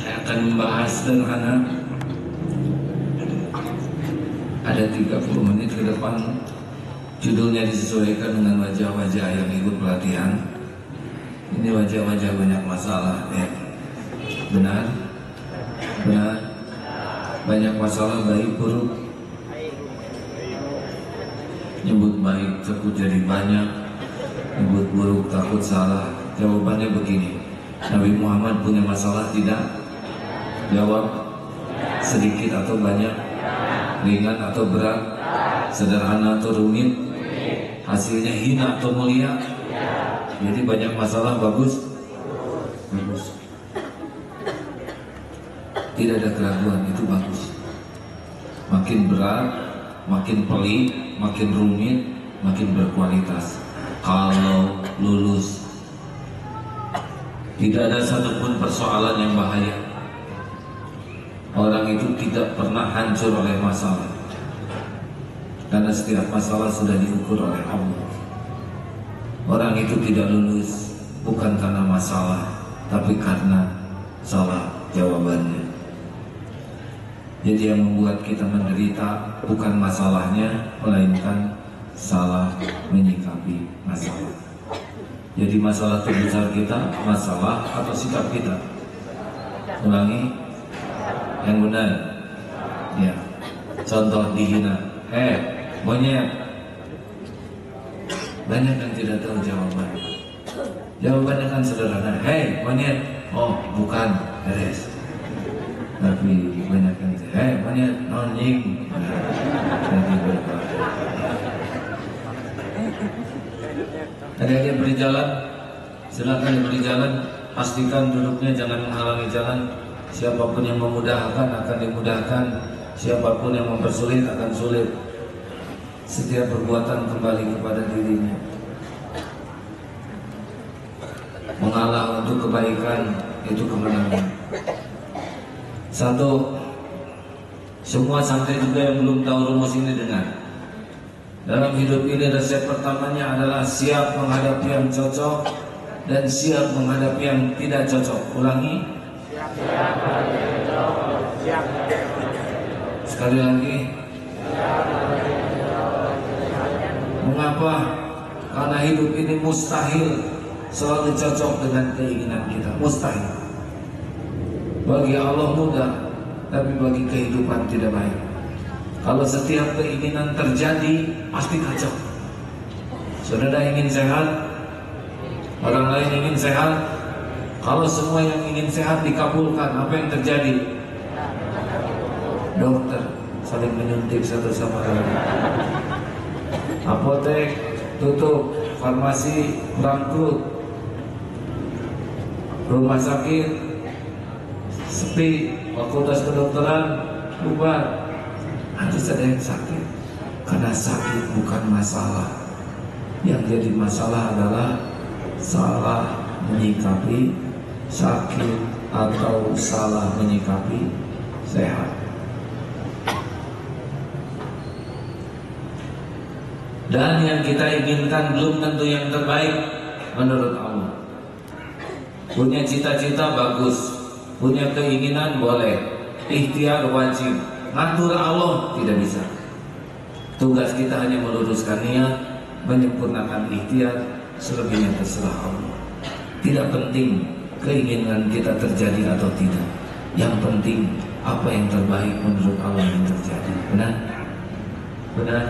Saya akan membahas sederhana. Ada 30 menit ke depan. Judulnya disesuaikan dengan wajah-wajah yang ikut pelatihan. Ini wajah-wajah banyak masalah ya. Benar? Benar? Banyak masalah, baik buruk. Nyebut baik takut jadi banyak, nyebut buruk takut salah. Jawabannya begini, Nabi Muhammad punya masalah tidak? Jawab, sedikit atau banyak, ringan atau berat, sederhana atau rumit, hasilnya hina atau mulia. Jadi banyak masalah bagus, bagus. Tidak ada keraguan, itu bagus. Makin berat, makin pelik, makin rumit, makin berkualitas. Kalau lulus, tidak ada satupun persoalan yang bahaya. Orang itu tidak pernah hancur oleh masalah, karena setiap masalah sudah diukur oleh Allah. Orang itu tidak lulus bukan karena masalah, tapi karena salah jawabannya. Jadi yang membuat kita menderita bukan masalahnya, melainkan salah menyikapi masalah. Jadi masalah terbesar kita, masalah atau sikap kita? Ulangi, yang benar. Ya, contoh dihina. Monyet. Banyak yang tidak tahu jawabannya. Jawabannya kan sederhana. Monyet. Oh, bukan, beres. Tapi banyak yang monyet, nonjing. Jadi berbahaya. Ada yang beri jalan, silakan diberi jalan. Pastikan duduknya jangan menghalangi jalan. Siapapun yang memudahkan akan dimudahkan, siapapun yang mempersulit akan sulit. Setiap perbuatan kembali kepada dirinya. Mengalah untuk kebaikan itu kemenangan. Satu, semua santri juga yang belum tahu rumus ini dengar. Dalam hidup ini resep pertamanya adalah siap menghadapi yang cocok dan siap menghadapi yang tidak cocok. Ulangi. Siap menghadapi yang cocok, siap. Sekali lagi. Mengapa? Karena hidup ini mustahil selalu cocok dengan keinginan kita. Mustahil. Bagi Allah mudah, tapi bagi kehidupan tidak baik. Kalau setiap keinginan terjadi, pasti kacau. Saudara ingin sehat, orang lain ingin sehat. Kalau semua yang ingin sehat dikabulkan, apa yang terjadi? Dokter saling menyuntik satu sama lain. Apotek tutup, farmasi bangkrut, rumah sakit sepi, fakultas kedokteran bubar. Harus ada yang sakit, karena sakit bukan masalah. Yang jadi masalah adalah salah menyikapi sakit atau salah menyikapi sehat. Dan yang kita inginkan belum tentu yang terbaik menurut Allah. Punya cita-cita bagus, punya keinginan boleh, ikhtiar wajib. Ngatur Allah tidak bisa. Tugas kita hanya meluruskan niat, menyempurnakan ikhtiar, selebihnya terserah Allah. Tidak penting keinginan kita terjadi atau tidak. Yang penting apa yang terbaik menurut Allah yang terjadi. Benar? Benar?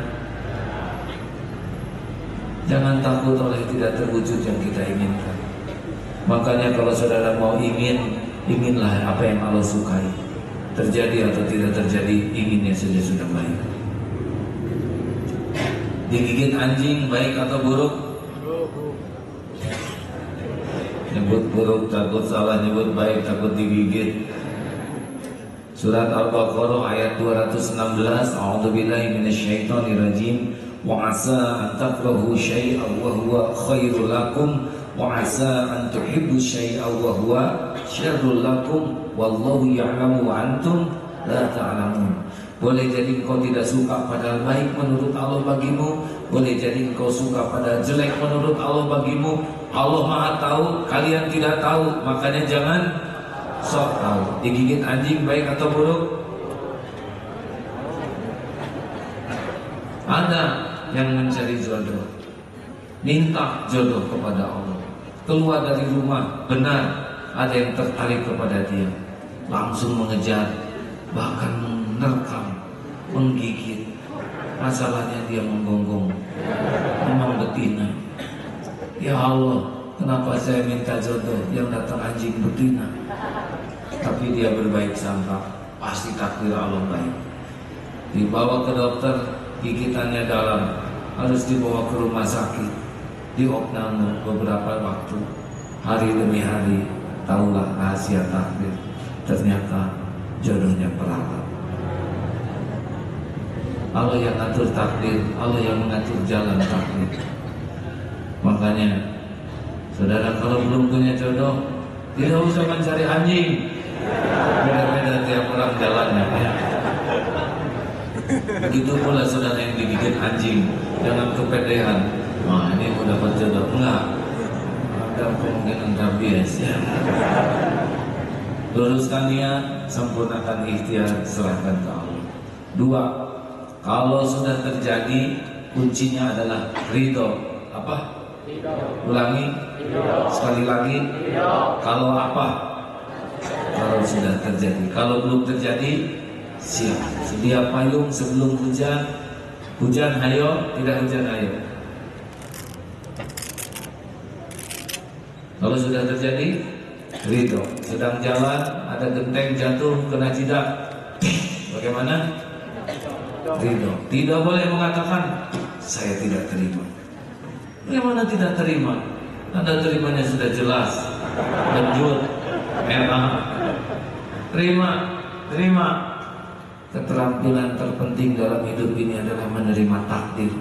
Jangan takut oleh tidak terwujud yang kita inginkan. Makanya kalau saudara mau inginlah apa yang Allah sukai. Terjadi atau tidak terjadi, inginnya saja sudah baik. Digigit anjing baik atau buruk? Nyebut buruk takut salah, nyebut baik takut digigit. Surat Al-Baqarah ayat 216. A'udzubillahi minasyaitonirrajim. Wa 'asa an takrahu syai'an wa huwa khairul lakum wa 'asa an tuhibbu syai'an wa huwa syarrul lakum. Wallahu ya'lamu wa antum la ta'lamun. Boleh jadi engkau tidak suka padahal baik menurut Allah bagimu. Boleh jadi engkau suka pada jelek menurut Allah bagimu. Allah Maha tahu, kalian tidak tahu. Makanya jangan Sok tahu. Digigit anjing baik atau buruk? Ada yang mencari jodoh, minta jodoh kepada Allah, keluar dari rumah, benar ada yang tertarik kepada dia, langsung mengejar, bahkan menerkam, menggigit. Masalahnya dia menggonggong, memang betina. Ya Allah, kenapa saya minta jodoh yang datang anjing betina? Tapi dia berbaik sangka, pasti takdir Allah baik. Dibawa ke dokter, gigitannya dalam, harus dibawa ke rumah sakit, diopname beberapa waktu, hari demi hari. Tahulah rahasia takdir, ternyata jodohnya peralat. Allah yang ngatur takdir, Allah yang mengatur jalan takdir. Makanya saudara kalau belum punya jodoh, tidak usah mencari anjing. Beda-beda tiap orang jalannya ya. Begitu pula saudara yang digigit anjing, jangan kepedean. Wah, ini mau dapat jodoh. Enggak, ada kemungkinan rabies ya. Luruskan niat, sempurnakan ikhtiar, serahkan ke Allah. 2, kalau sudah terjadi, kuncinya adalah ridho. Apa? Ridho. Ulangi. Ridho. Sekali lagi. Ridho. Kalau apa? Kalau sudah terjadi. Kalau belum terjadi, siap. Sedia payung sebelum hujan. Hujan hayo, tidak hujan hayo. Kalau sudah terjadi, ridho. Sedang jalan, ada genteng jatuh, kena jidat. Bagaimana? Ridho. Tidak boleh mengatakan saya tidak terima. Bagaimana tidak terima? Tanda terimanya sudah jelas, lanjut, merah. Terima. Keterampilan terpenting dalam hidup ini adalah menerima takdir.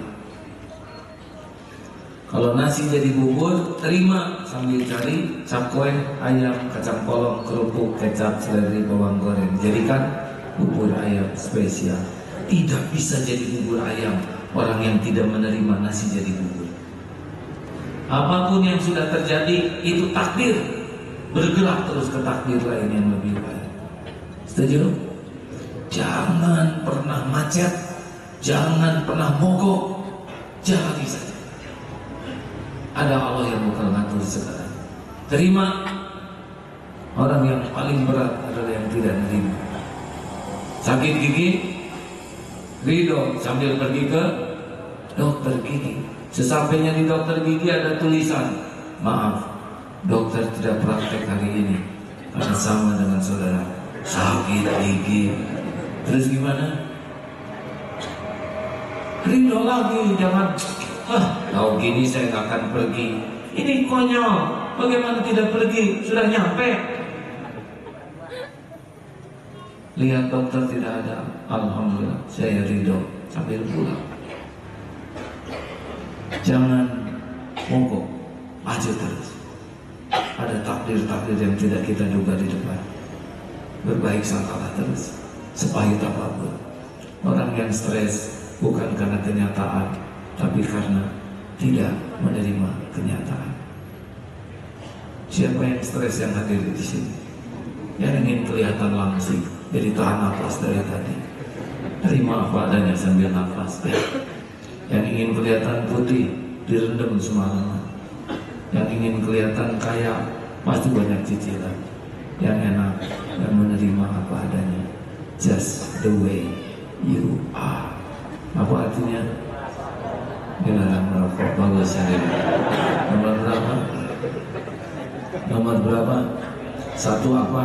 Kalau nasi jadi bubur, terima sambil cari cakwe, ayam, kacang polong, kerupuk, kecap, seledri, bawang goreng. Jadikan bubur ayam spesial. Tidak bisa jadi bubur ayam orang yang tidak menerima nasi jadi bubur. Apapun yang sudah terjadi itu takdir. Bergerak terus ke takdir lain yang lebih baik. Setuju? Jangan pernah macet, jangan pernah mogok, jalani saja. Ada Allah yang bakal ngatur sekarang. Terima. Orang yang paling berat adalah yang tidak menerima. Sakit gigi, ridho sambil pergi ke dokter gigi. Sesampainya di dokter gigi ada tulisan, maaf, dokter tidak praktek hari ini karena sama dengan saudara sakit gigi. Terus gimana? Ridho lagi, jangan tahu gini saya nggak akan pergi. Ini konyol, bagaimana tidak pergi? Sudah nyampe. Lihat dokter tidak ada, alhamdulillah saya ridho sambil pulang. Jangan mogok, maju terus. Ada takdir-takdir yang tidak kita duga di depan. Berbaik sangkalah terus, sepahit apapun. Orang yang stres bukan karena kenyataan, tapi karena tidak menerima kenyataan. Siapa yang stres yang hadir di sini? Yang ingin kelihatan langsing, jadi tahan nafas dari tadi. Terima apa adanya sambil nafas. Ya. Yang ingin kelihatan putih, direndam semalaman. Yang ingin kelihatan kaya, pasti banyak cicilan. Yang enak, yang menerima apa adanya. Just the way you are. Apa artinya? Dilarang merokok, bagus ya. Nomor berapa? Nomor berapa? Satu apa?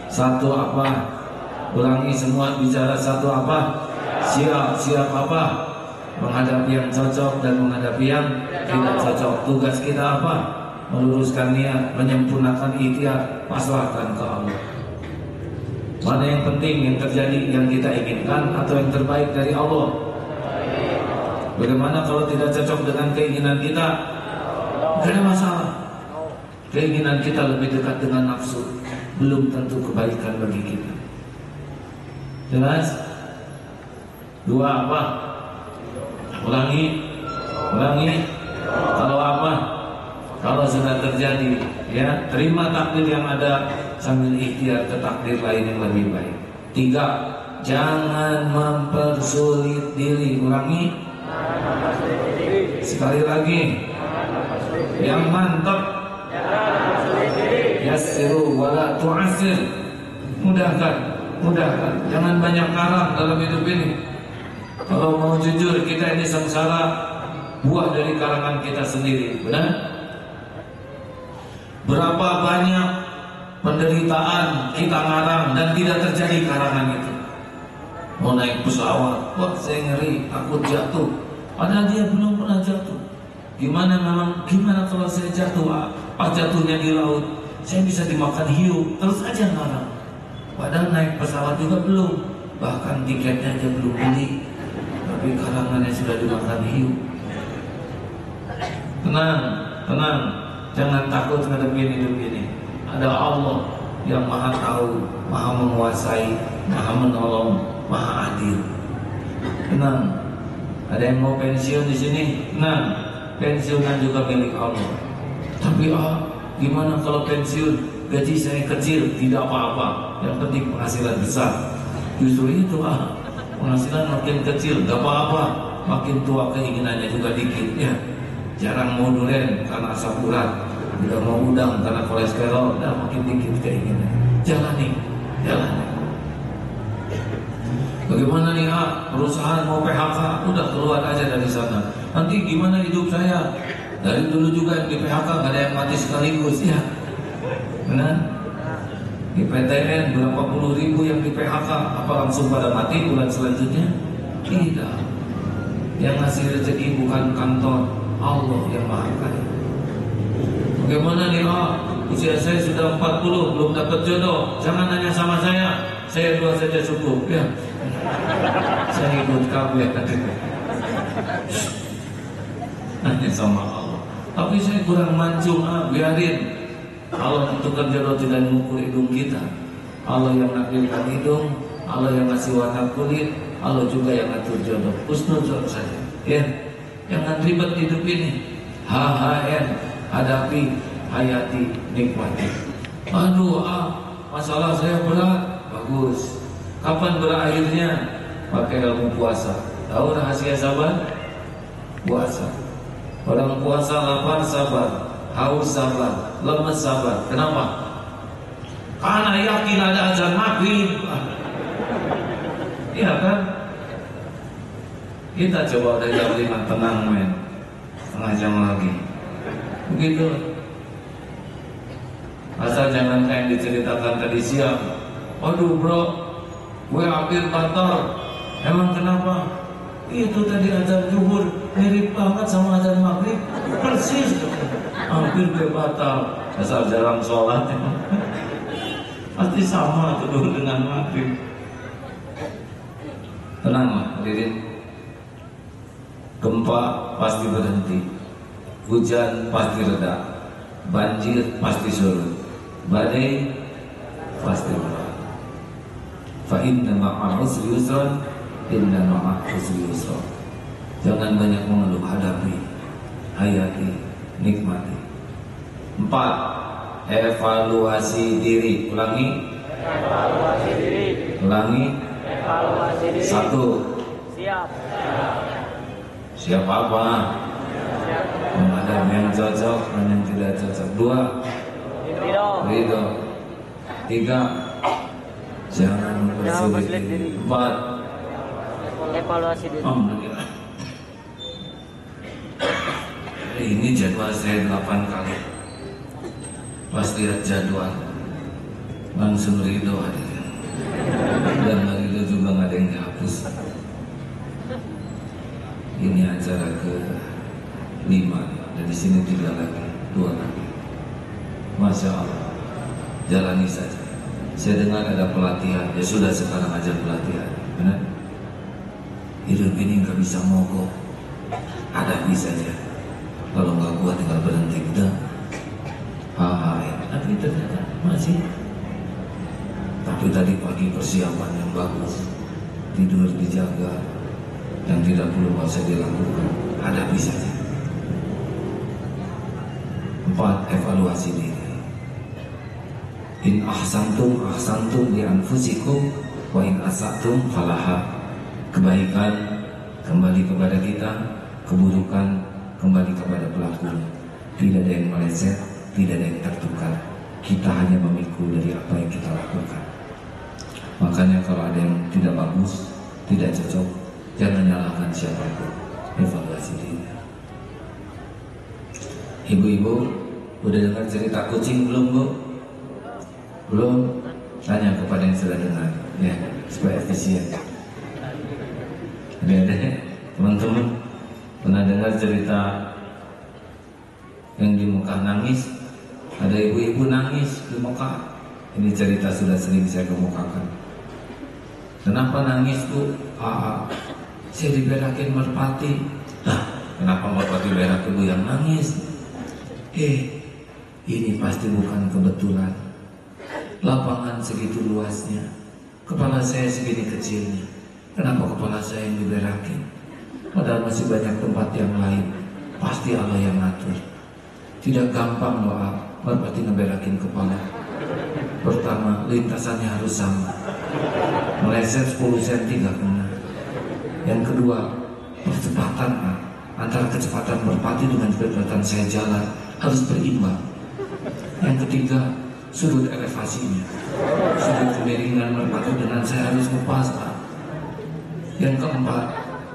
Satu apa? Ulangi semua, bicara satu apa? Siap apa? Menghadapi yang cocok dan menghadapi yang tidak cocok. Tugas kita apa? Meluruskan niat, menyempurnakan ikhtiar, pasrahkan ke Allah. Mana yang penting, yang terjadi, yang kita inginkan atau yang terbaik dari Allah? Bagaimana kalau tidak cocok dengan keinginan kita? Tidak ada masalah. Keinginan kita lebih dekat dengan nafsu, belum tentu kebaikan bagi kita. Jelas? Dua apa? Ulangi. Kalau apa? Kalau sudah terjadi, ya terima takdir yang ada sambil ikhtiar ke takdir lain yang lebih baik. 3, jangan mempersulit diri. Ulangi. Sekali lagi. Yang mantap. Yassiru wala tu'assir. Mudahkan. Jangan banyak karang dalam hidup ini. Kalau mau jujur, kita ini sengsara buah dari karangan kita sendiri. Benar? Berapa banyak penderitaan kita ngarang dan tidak terjadi karangan itu. Mau naik pesawat, wah saya ngeri, takut jatuh. Padahal dia belum pernah jatuh. Gimana kalau saya jatuh? Pas jatuhnya di laut, saya bisa dimakan hiu. Terus aja ngarang. Padahal naik pesawat juga belum, bahkan tiketnya aja belum beli, tapi karangannya sudah dimakan hiu. Tenang. Jangan takut ngadepin hidup ini. Ada Allah yang maha tahu, maha menguasai, maha menolong, maha adil. Tenang. Ada yang mau pensiun di sini? Tenang. Pensiunan juga milik Allah. Tapi gimana kalau pensiun? Gaji saya kecil, tidak apa-apa. Yang penting penghasilan besar. Justru itu penghasilan makin kecil, gak apa-apa. Makin tua keinginannya juga dikit ya. Jarang mau duren karena asam urat, tidak mau udang karena kolesterol, dan makin dikit keinginan. Jalani. Bagaimana nih perusahaan mau PHK, udah keluar aja dari sana. Nanti gimana hidup saya? Dari dulu juga di PHK gak ada yang mati sekaligus ya. Benar? Di PTN berapa puluh ribu yang di PHK, apa langsung pada mati bulan selanjutnya? Tidak. Yang ngasih rezeki bukan kantor, Allah yang maha kaya. Bagaimana nih usia saya sudah 40 belum dapat jodoh, jangan nanya sama saya 2 saja cukup ya. Saya ikut kamu ya nanya sama Allah. Tapi saya kurang mancung, biarin. Allah menentukan jodoh tidak mengukur hidung kita. Allah yang nakdirkan hidung, Allah yang ngasih warna kulit, Allah juga yang ngatur jodoh. Husnuzon saja ya. Jangan ribet hidup ini. HHN, hadapi, hayati, nikmati. Masalah saya berat. Bagus. Kapan berakhirnya? Pakai ilmu puasa. Tahu rahasia sabar? Puasa. Orang puasa lapar sabar, haus sabar, lemes sabar. Kenapa? Karena yakin ada azan maghrib. Iya kan? Kita coba dari jam 5 tenang men, setengah jam lagi. Begitu. Asal jangan kayak yang diceritakan tadi siang. Waduh bro, gue hampir batal. Emang kenapa? Itu tadi azan zuhur mirip banget sama azan maghrib, persis. Hampir gue batal. Asal jarang sholat. Pasti sama tuh dengan maghrib. Tenanglah, hadirin. Gempa pasti berhenti, hujan pasti reda, banjir pasti surut, badai pasti berlalu. Fa inna ma'al usri yusran, inna ma'al usri yusran. Jangan banyak mengeluh, hadapi, hayati, nikmati. 4. Evaluasi diri. Ulangi. Evaluasi diri. Ulangi. Evaluasi diri. 1. Siap. Siap apa? Ada yang cocok dan yang tidak cocok. 2. Ridho. 3. Jangan mempersulit diri. 4. Evaluasi diri. Alhamdulillah. Ini jadwal saya 8 kali. Pas lihat jadwal langsung ridho hadirin. Dan ridho juga nggak ada yang dihapus. Ini acara ke-5 dan di sini 3 lagi, 2 lagi. Masya Allah, jalani saja. Saya dengar ada pelatihan, ya sudah sekarang aja pelatihan, benar? Hidup ini nggak bisa mogok, hadapi saja. Kalau nggak kuat tinggal berhenti, udah. Tapi ternyata masih. Tapi tadi pagi persiapan yang bagus, tidur dijaga, yang tidak perlu bisa dilakukan, hadapi saja. 4. Empat, evaluasi diri. In ahsantum ahsantum li anfusikum wa in asatum falaha. Kebaikan kembali kepada kita, keburukan kembali kepada pelakunya. Tidak ada yang meleset, tidak ada yang tertukar. Kita hanya memikul dari apa yang kita lakukan. Makanya kalau ada yang tidak bagus, tidak cocok, jangan nyalahkan siapapun. Evaluasi diri. Ibu-ibu, udah dengar cerita kucing belum, Bu? Belum? Tanya kepada yang sudah dengar, ya, supaya efisien. Ada teman-teman pernah dengar cerita yang di Mekah nangis? Ada ibu-ibu nangis di Mekah. Ini cerita sudah sering saya kemukakan. Kenapa nangis, Bu? Saya diberakin merpati. Nah, kenapa merpati berak ibu yang nangis? Ini pasti bukan kebetulan. Lapangan segitu luasnya, kepala saya segini kecilnya. Kenapa kepala saya yang diberakin? Padahal masih banyak tempat yang lain. Pasti Allah yang ngatur. Tidak gampang doa merpati ngeberakin kepala. Pertama, lintasannya harus sama. Meleset 10 cm gak kena. Yang kedua, percepatan antara kecepatan merpati dengan kecepatan saya jalan harus berimbang. Yang ketiga, sudut elevasinya, sudut kemiringan merpati dengan saya harus lepas. Yang keempat,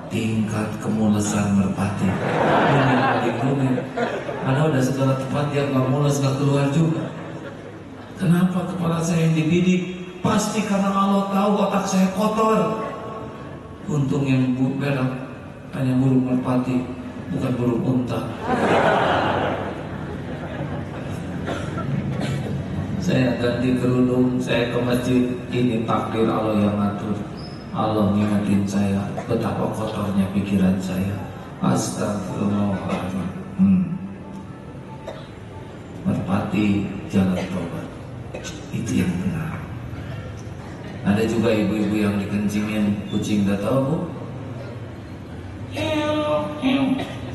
tingkat kemulesan merpati. Ini yang paling rumit. Karena udah segala tempat dia nggak mules, nggak keluar juga. Kenapa kepala saya yang dibidik? Pasti karena Allah tahu otak saya kotor. Untung yang berak hanya burung merpati, bukan burung unta. Saya ganti kerudung, saya ke masjid. Ini takdir Allah yang ngatur. Allah ngingetin saya betapa kotornya pikiran saya. Astagfirullahaladzim. Merpati jalan tobat, itu yang benar. Ada juga ibu-ibu yang dikencingin kucing, gak tahu, Bu?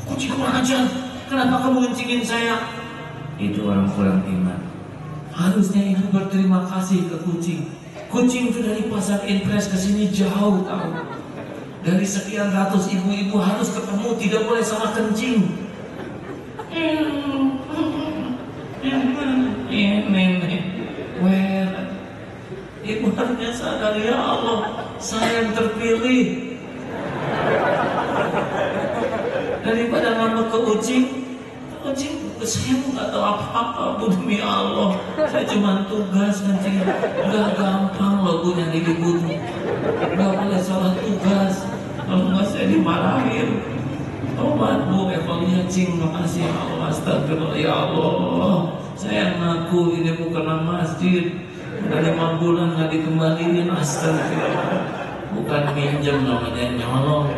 Kucing kurang ajar, kenapa kamu kencingin saya? Itu orang kurang iman. Harusnya ibu berterima kasih ke kucing. Kucing itu dari pasar impres ke sini jauh tahu. Dari sekian ratus ibu-ibu harus ketemu, tidak boleh salah kencing. Ibu harusnya sadar, ya Allah, saya yang terpilih. Daripada ngambek ke kucing, saya nggak tahu apa-apa, Bu, demi Allah. Saya cuma tugas nanti. Nggak gampang loh, Bu, nyari ibu. Nggak boleh salah tugas. Kalau nggak saya dimarahin. Tobat, Bu, evaluasi. Makasih ya Allah, astagfirullah, ya Allah. Saya ngaku ini bukan masjid. Udah 5 bulan nggak dikembaliin, astagfirullah. Bukan minjem, namanya nyolong.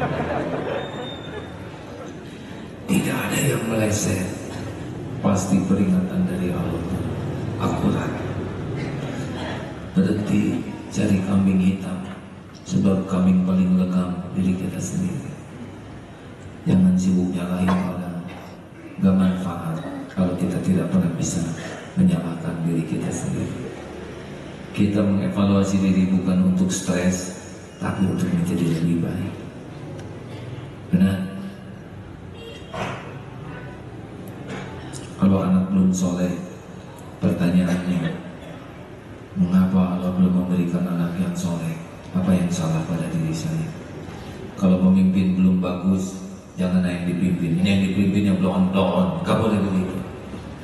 Tidak ada yang meleset. Pasti peringatan dari Allah. Akurat. Berhenti cari kambing hitam, sebab kambing paling legam diri kita sendiri. Jangan sibuk nyalahin orang. Gak manfaat kalau kita tidak pernah bisa menyalahkan diri kita sendiri. Kita mengevaluasi diri bukan untuk stres, tapi untuk menjadi lebih baik. Benar? Kalau anak belum soleh, pertanyaannya, mengapa Allah belum memberikan anak yang soleh? Apa yang salah pada diri saya? Kalau pemimpin belum bagus, jangan yang dipimpin. Ini yang dipimpin yang bloon-bloon, gak boleh begitu.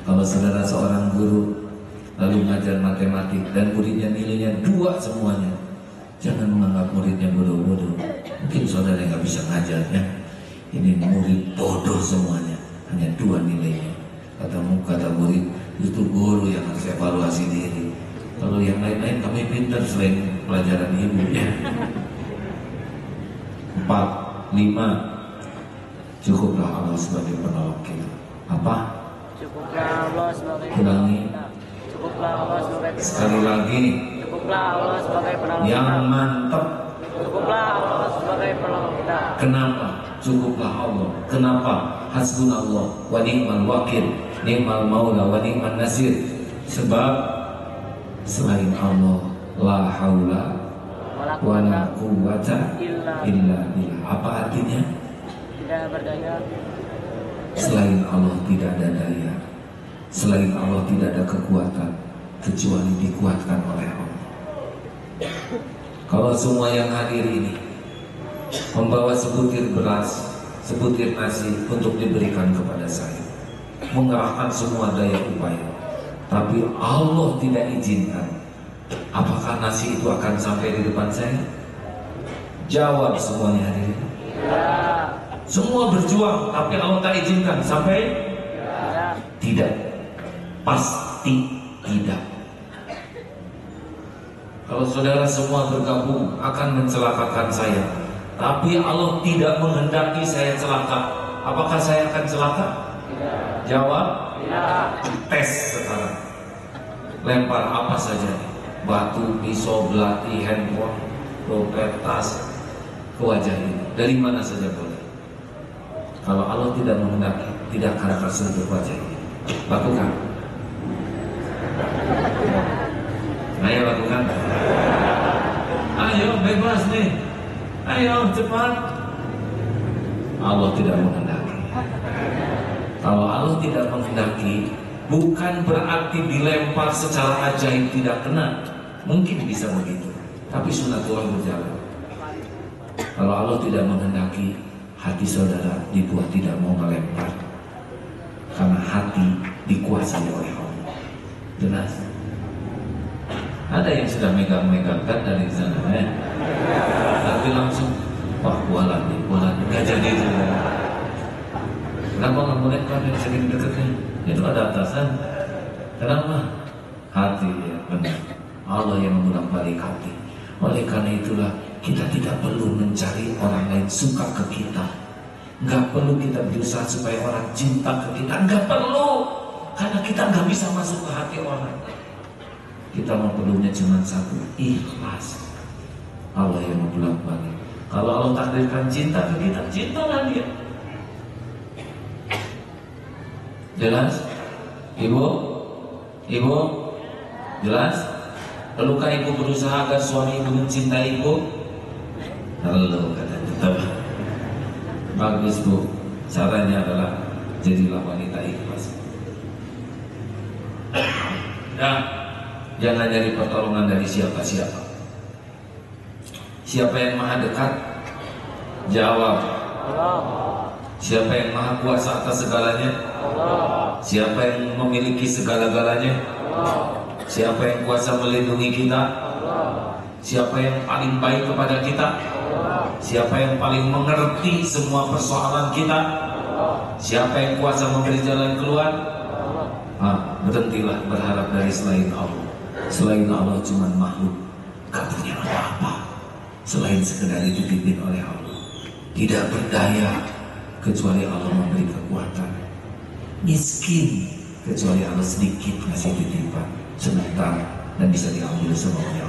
Kalau saudara seorang guru lalu ngajar matematik dan muridnya nilainya 2 semuanya, jangan menganggap muridnya bodoh-bodoh. Mungkin saudara nggak bisa ngajarnya. Ini murid bodoh semuanya, hanya 2 nilainya. Kata murid, itu guru yang harus evaluasi diri. Kalau yang lain-lain kami pintar selain pelajaran ibu, ya. 4, 5, cukuplah Allah sebagai penolong kita. Apa? Cukuplah Allah sebagai Ulangi. Cukuplah Allah sebagai Sekali lagi. Cukuplah Allah sebagai penolong Yang kita. mantap. Cukuplah Allah sebagai penolong kita. Kenapa? Cukuplah Allah. Kenapa? Hasbunallah wa ni'mal wakil. ni'mal maula wa ni'man nasir. Sebab selain Allah la haula wa la quwwata illa billah. Apa artinya? Tidak berdaya. Selain Allah tidak ada daya, selain Allah tidak ada kekuatan kecuali dikuatkan oleh Allah. Kalau semua yang hadir ini membawa sebutir beras, sebutir nasi untuk diberikan kepada saya, mengerahkan semua daya upaya, tapi Allah tidak izinkan, apakah nasi itu akan sampai di depan saya? Jawab semuanya hadirin. Semua berjuang, tapi Allah tak izinkan sampai? Tidak. Pasti tidak. Kalau saudara semua bergabung akan mencelakakan saya, tapi Allah tidak menghendaki saya celaka, apakah saya akan celaka? Jawab? Tes sekarang. Lempar apa saja, batu, pisau, belati, handphone, dompet, tas ke wajah ini. Dari mana saja boleh. Kalau Allah tidak menghendaki, tidak akan tersentuh wajah ini. Lakukan. Ayo lakukan. Ayo bebas nih. Ayo cepat. Allah tidak menghendaki. Kalau Allah tidak menghendaki, bukan berarti dilempar secara ajaib tidak kena. Mungkin bisa begitu, tapi sunatullah berjalan. Kalau Allah tidak menghendaki, hati saudara dibuat tidak mau melempar, karena hati dikuasai oleh Allah. Jelas? Ada yang sudah megang-megang kan dari sana, tapi langsung, wah bualan nih, nggak jadi juga. Kenapa nggak boleh kan yang sering dekatnya? Itu ada atasan. Kenapa? Hati ya benar. Allah yang membolak-balik hati. Oleh karena itulah kita tidak perlu mencari orang lain suka ke kita. Nggak perlu kita berusaha supaya orang cinta ke kita. Nggak perlu, karena kita nggak bisa masuk ke hati orang. Kita mau perlunya cuma satu, ikhlas. Allah yang membolak-balik. Kalau Allah takdirkan cinta ke kita, cintalah dia. Jelas? Ibu? Ibu? Jelas? Perlukah ibu berusaha agar suami ibu mencintai ibu? Halo, kata tetap. Bagus bu. Caranya adalah jadilah wanita ikhlas. Nah, jangan nyari pertolongan dari siapa-siapa. Siapa yang maha dekat? Jawab. Siapa yang maha kuasa atas segalanya? Siapa yang memiliki segala-galanya? Siapa yang kuasa melindungi kita? Siapa yang paling baik kepada kita? Siapa yang paling mengerti semua persoalan kita? Siapa yang kuasa memberi jalan keluar? Berhentilah berharap dari selain Allah. Selain Allah cuma makhluk, gak punya apa-apa selain sekedar dititipin oleh Allah. Tidak berdaya kecuali Allah memberi kekuatan. Miskin kecuali Allah sedikit ngasih titipan sebentar dan bisa diambil semuanya.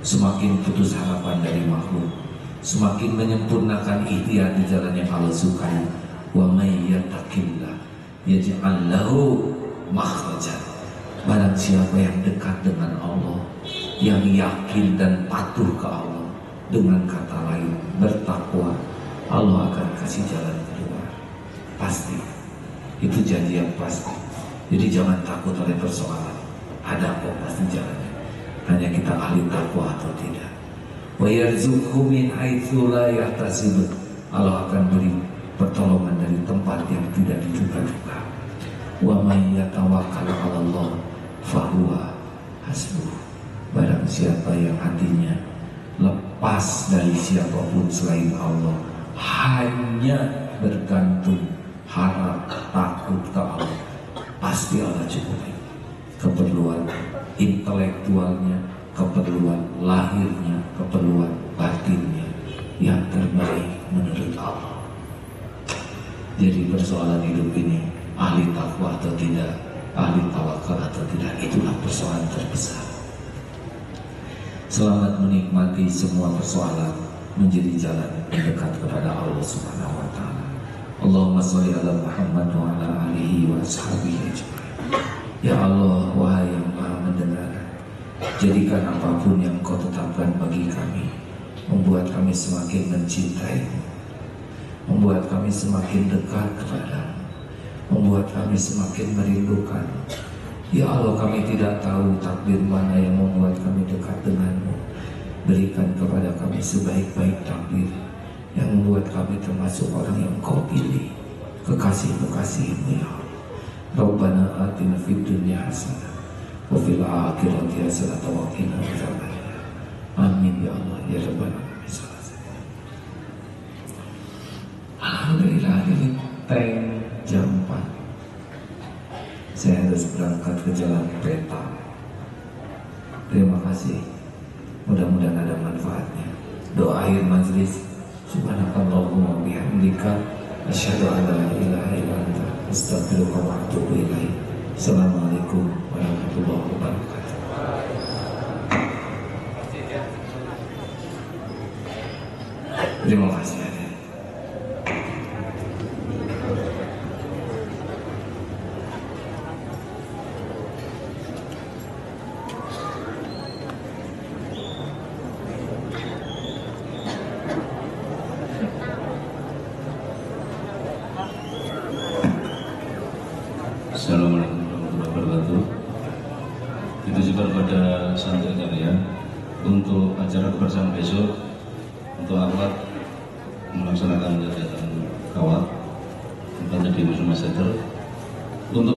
Semakin putus harapan dari makhluk, semakin menyempurnakan ikhtiar di jalan yang Allah sukai. Wa may yattaqillah yaj'al lahu makhrajan. Barang siapa yang dekat dengan Allah, yang yakin dan patuh ke Allah, dengan kata lain bertakwa, Allah akan kasih jalan keluar. Pasti. Itu janji yang pasti. Jadi jangan takut oleh persoalan. Ada kok pasti jalannya. Hanya kita ahli takwa atau tidak. Wa yarzuqhu min haitsu la yahtasib. Allah akan beri pertolongan dari tempat yang tidak diduga-duga. Wa may yatawakkal 'ala Allah fahuwa hasbuh. Barang siapa yang hatinya lepas dari siapapun selain Allah, hanya bergantung, harap, takut ke Allah, pasti Allah cukupi keperluan intelektualnya, keperluan lahirnya, keperluan batinnya yang terbaik menurut Allah. Jadi persoalan hidup ini, ahli takwa atau tidak, ahli tawakal atau tidak, itulah persoalan terbesar. Selamat menikmati semua persoalan menjadi jalan mendekat kepada Allah Subhanahu wa Ta'ala. Allahumma sholli ala Muhammad wa ala alihi wa ashabihi ajma'in. Ya Allah, wahai yang maha mendengar, jadikan apapun yang kau tetapkan bagi kami, membuat kami semakin mencintaimu, membuat kami semakin dekat kepadamu, membuat kami semakin merindukan. Ya Allah, kami tidak tahu takdir mana yang membuat kami dekat denganmu. Berikan kepada kami sebaik-baik takdir yang membuat kami termasuk orang yang kau pilih, kekasih-kekasihmu ya Allah. Rabbana atina fid dunya hasanah wa fil akhirati hasanah wa qina adzabannar. Amin ya Allah ya rabbal alamin. Alhamdulillah, ini tank jam 4. Saya harus berangkat ke jalan peta. Terima kasih. Mudah-mudahan ada manfaatnya. Doa akhir majlis. Subhanakallahumma bihamdika asyhadu an la ilaha illa anta astaghfiruka wa atubu ilaik. Assalamualaikum warahmatullahi wabarakatuh. Terima kasih. Assalamualaikum warahmatullahi wabarakatuh. Itu juga kepada santri kalian untuk acara kebersamaan besok, untuk akhlak melaksanakan kegiatan kawat tempatnya di Museum Center. Untuk